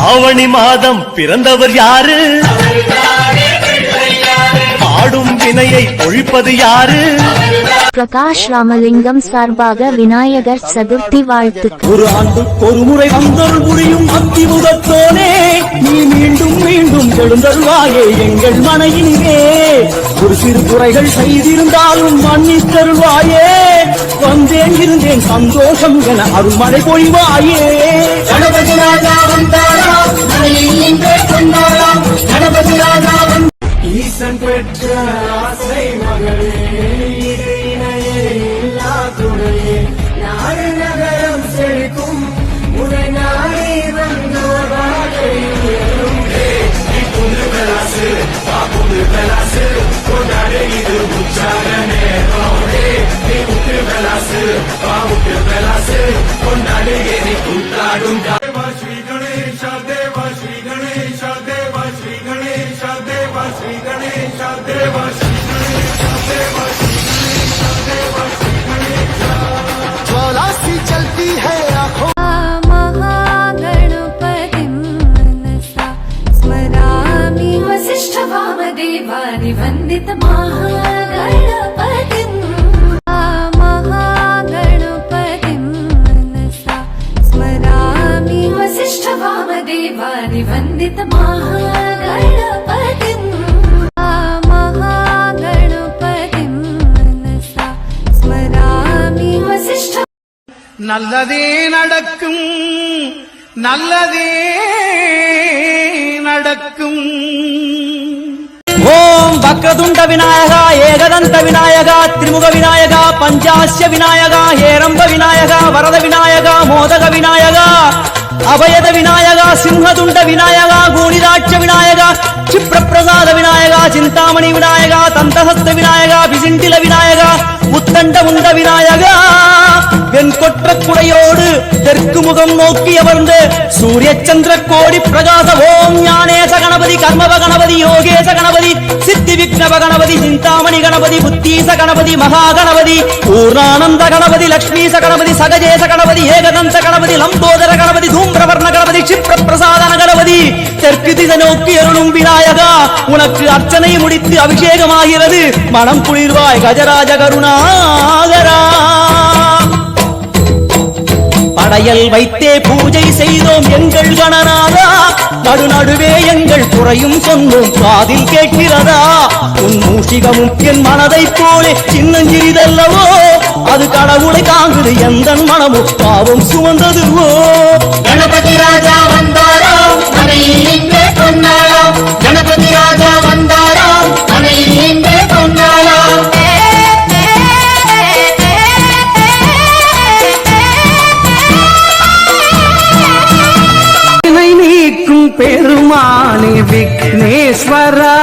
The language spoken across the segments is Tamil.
ஆவணி மாதம் பிறந்தவர் யாரு? ஆடும் வினையை ஒழிப்பது யாரு? பிரகாஷ் ராமலிங்கம் சார்பாக விநாயகர் சதுர்த்தி வாழ்த்துக்கள். ஒரு ஆண்டுக்கு ஒரு முறை வந்தருள் புரியும் அத்திமுகத்தோனே, நீ மீண்டும் மீண்டும் எழுந்தருள்வாயே எங்கள் மனையிலே. ஒரு சிறு குறைகள் செய்திருந்தாலும் மன்னித்தருள்வாயே, வந்தேன் இருந்தேன் சந்தோஷம் என அருள்மழை பொழிவாயே. கணபதி ராஜா வந்தாரா, கணபதி ராஜா ஈசன் பெற்ற ஆசை மகளே, இல்லா துணையே, நாடு நகரம் செழிக்கும் உனை நாடி வந்தோராசு கொண்டாடே இது உச்சார நேரம் கொண்டாடே நீ கூத்தாடும் ஸ்ரீ கணேஷ தேவா ஸ்ரீ கணேஷ தேவா ஸ்ரீ கணேஷ தேவா ஸ்ரீ கணேஷ தேவா ஸ்ரீ கணேஷ தேவா ஸ்ரீ கணேஷ தேவா ஸ்ரீ கணேஷ ज्वाला सी चलती है आंखों महागणपतिं मनसा स्मरामि वसिष्ठ वामदेवानि वन्दित महागणपतिं महागणपतिं मनसा स्मरामि वसिष्ठ वामदेवानि वन्दित महागणपतिं महागणपतिं मनसा स्मरामि वसिष्ठ நல்லதே நடக்கும், நல்லதே நடக்கும். ஓம் வக்ரதுண்ட விநாயகா, ஏகதந்த விநாயகா, திரிமுக விநாயகா, பஞ்சாஸ்ய விநாயகா, ஹேரம்ப விநாயகா, வரத விநாயகா, மோதக விநாயகா, அபயத விநாயகா, சிம்ஹதுண்ட விநாயகா, கூணிதாட்ச விநாயகா, क्षिप्रप्रसाद विनायका, चिंतामणि विनायका, तंतहस्त विनायका, विसिंटिल विनायका, उत्तंड उंड विनायका, வெண்கொற்ற குடையோடு தெற்கு முகம் நோக்கி அமர்ந்து சூரிய சந்திர கோடி பிரகாச ஓம் ஞானேச கணபதி, கர்மவ கணபதி, யோகேச கணபதி, சித்தி விக்னவ கணபதி, சிந்தாமணி கணபதி, புத்தீச கணபதி, மகா கணபதி, பூர்ணானந்த கணபதி, லக்ஷ்மீச கணபதி, சகஜேச கணபதி, ஏகதந்த கணபதி, லம்போதர கணபதி, தூம்பிரவர்ண கணபதி, क्षिप्र பிரசாதன கணபதி, தெற்கு திசை நோக்கி அருளும் விநாயகா, உனக்கு அர்ச்சனை முடித்து அபிஷேகமாகிறது, மனம் குளிர்வாய் கஜராஜ கருணாகரா. படையல் வைத்தே பூஜை செய்தோம் எங்கள் கணநாதா, நடுநடுவே எங்கள் குறையும் சொன்னோம் காதில் கேட்கிறதா, உன் மூஷிகமும் என் மனதை போலே சின்னஞ்சிறிதல்லவோ, அது கடவுளை தாங்குது எந்த மனமும் பாவம் சுமந்ததுவோ. கணபதி ராஜா வந்தாரோ மனையிலே கொண்டாளோ, கணபதி ராஜா வந்தாரோ மனையிலே கொண்டாளோ. பெருமானே விக்னேஸ்வரா,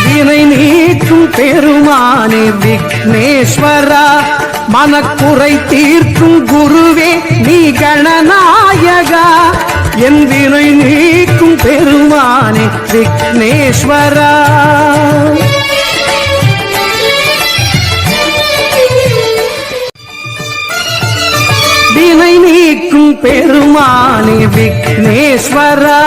வினை நீக்கும் பெருமானே விக்னேஸ்வரா, மனக்குறை தீர்க்கும் குருவே நீ கணநாயகா, என் வினை நீக்கும் பெருமானே விக்னேஸ்வரா. வினை நீக்கும் பெருமானே விக்னேஸ்வரா,